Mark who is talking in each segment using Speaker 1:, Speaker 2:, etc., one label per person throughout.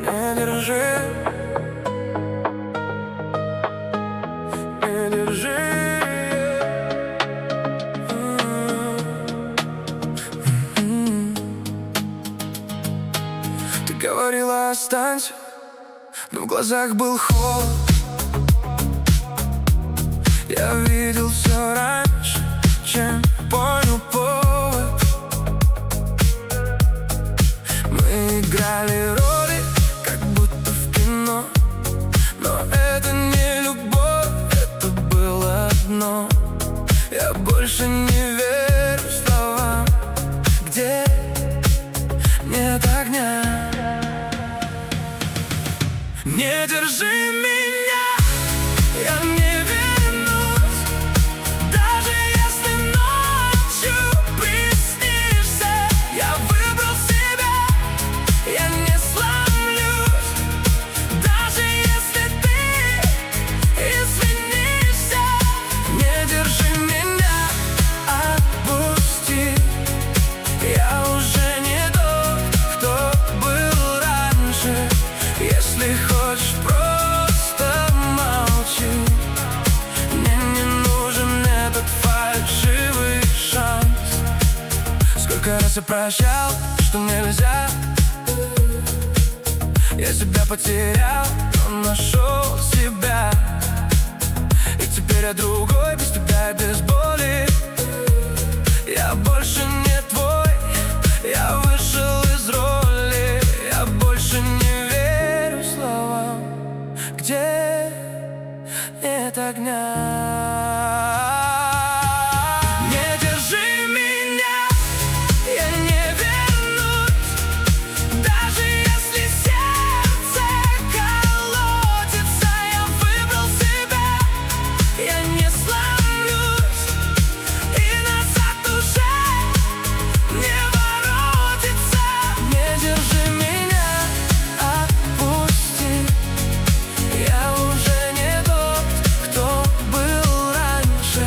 Speaker 1: Не держи, не держи. Ты говорила, останься, но в глазах был холод. Я видел все раньше, чем понял повод. Мы играли роли, как будто в кино, но это не любовь, это было одно. Я больше не верю словам, где нет огня. Не держи меня, я не вернусь, даже если ночью приснишься. Я выбрал себя, я не сломлюсь, даже если ты извинишься. Не держи меня, отпусти. Я уже не тот, кто был раньше. Если хочешь, просто молчи. Мне не нужен этот фальшивый шанс. Сколько раз я прощал, что нельзя. Я себя потерял, но нашел себя. И теперь я другой, без тебя и без боли. Я больше не твой, я вышел из роли. Я больше не верю словам, где нет огня. Не держи меня, я не вернусь, даже если сердце колотится. Я выбрал себя, я не сломлюсь, и назад уже не воротится. Не держи меня, отпусти. Я уже не тот, кто был раньше.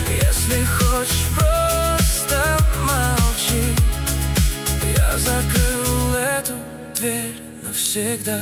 Speaker 1: Если хочешь, просто молчи. Я закрыл эту дверь навсегда.